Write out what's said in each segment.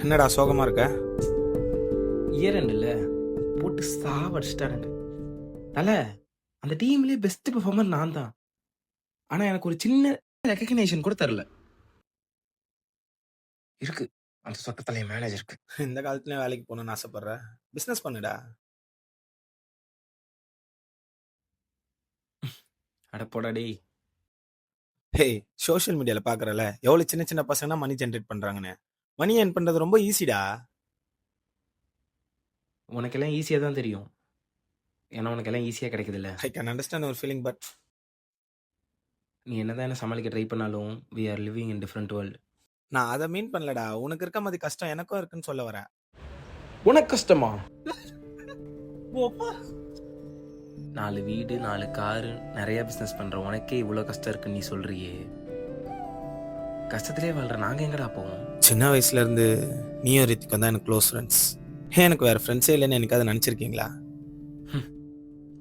என்னடா சோகமா இருக்க? இயர் எண்டில் போட்டு சாவடிச்சிட்டானுங்க. தலை, அந்த டீம்லேயே பெஸ்ட் பெர்ஃபார்மர் நான் தான். ஆனால் எனக்கு ஒரு சின்ன ரெக்கக்னேஷன் கூட தரல. இருக்கு அந்த சொட்டத்தலை மேனேஜருக்கு. இந்த காலத்துலயும் வேலைக்கு போகணும்னு ஆசைப்படுற? பிசினஸ் பண்ணுடா. அட போடா டேய். ஹேய், சோஷியல் மீடியால பாக்குறல எவ்வளவு சின்ன சின்ன பசங்க மணி ஜென்ரேட் பண்றாங்கன்னு. மணி ஏர்ன் பண்றது ரொம்ப ஈஸிடா. உனக்கெல்லாம் ஈஸியாக தான் தெரியும், ஏன்னா உனக்கெல்லாம் ஈஸியாக கிடைக்குதுல்ல. I can understand your feeling, but நீ என்னதான் என்ன சமாளிக்க ட்ரை பண்ணாலும் we are living in different world. நான் அதை மீன் பண்ணலடா. உனக்கு இருக்க மாதிரி கஷ்டம் எனக்கும் இருக்குன்னு சொல்ல வரேன். உனக்கு கஷ்டமா? 4 வீடு 4 காரு நிறைய பிஸ்னஸ் பண்ணுற உனக்கே இவ்வளோ கஷ்டம் இருக்குன்னு நீ சொல்கிறியே. கஷ்டத்திலே வாழ்கிற நாங்கள் எங்கடா போவோம்? சின்ன வயசுல இருந்து நீயும் ரித்திக்கும் தான் எனக்கு க்ளோஸ் ஃப்ரெண்ட்ஸ். எனக்கு வேற ஃப்ரெண்ட்ஸே இல்லைன்னு எனக்கு அதை நினைச்சிருக்கீங்களா?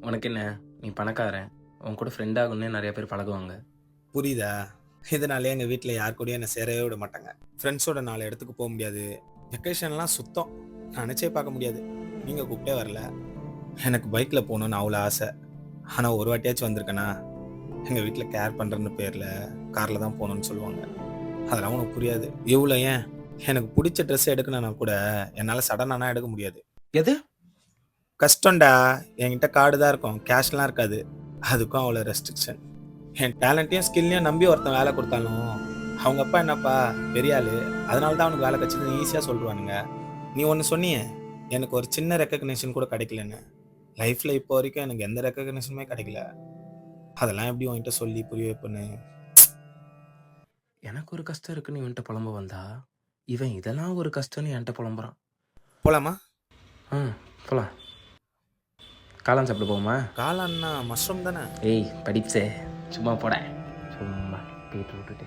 உனக்கு என்ன, நீ பணக்காரன், உன் கூட ஃப்ரெண்ட் ஆகணும்னே நிறைய பேர் பழகுவாங்க. புரியுதா? இதனாலே எங்கள் வீட்டில் யார் கூடயும் என்னை சேரவே விட மாட்டாங்க. ஃப்ரெண்ட்ஸோட 4 இடத்துக்கு போக முடியாது. வெக்கேஷன்லாம் சுத்தம் நினச்சே பார்க்க முடியாது. நீங்கள் கூப்பிட்டே வரல. எனக்கு பைக்கில் போகணுன்னு அவ்வளோ ஆசை. ஆனால் ஒரு வாட்டியாச்சும் வந்திருக்கேனா? எங்கள் வீட்டில் கேர் பண்ணுறன்னு பேரில் காரில் தான் போகணுன்னு சொல்லுவாங்க. அதெல்லாம் உனக்கு புரியாது. இவ்வளோ ஏன் எனக்கு பிடிச்ச ட்ரெஸ் எடுக்கணும்னா கூட என்னால் சடனானா எடுக்க முடியாது. எது? கஷ்டம்டா. என்கிட்ட கார்டு தான் இருக்கும், கேஷ்லாம் இருக்காது. அதுக்கும் அவ்வளோ ரெஸ்ட்ரிக்ஷன். என் டேலண்ட்டையும் ஸ்கில்லையும் நம்பி ஒருத்தன் வேலை கொடுத்தாலும் அவங்க அப்பா என்னப்பா பெரிய ஆளு, அதனால தான் அவனுக்கு வேலை கிடைச்சதுன்னு ஈஸியாக சொல்லுவானுங்க. நீ ஒன்று சொன்னியே, எனக்கு ஒரு சின்ன ரெக்கக்னேஷன் கூட கிடைக்கலன்னு. லைஃப்பில் இப்போ வரைக்கும் எனக்கு எந்த ரெக்கக்னேஷனுமே கிடைக்கல. அதெல்லாம் எப்படி உன்கிட்ட சொல்லி புரிய வைப்பேன்னு. எனக்கு ஒரு கஷ்டம் இருக்குன்னு இவன்கிட்ட புலம்ப வந்தா, இவன் இதெல்லாம் ஒரு கஷ்டம்னு என்கிட்ட புலம்புறான். போலாமா? போலாம். காளான் சாப்பிட போமா? காளான்னா மஷ்ரூம் தானே? ஏய் படிப்ஸே, சும்மா போட, சும்மா போயிட்டு விட்டுட்டு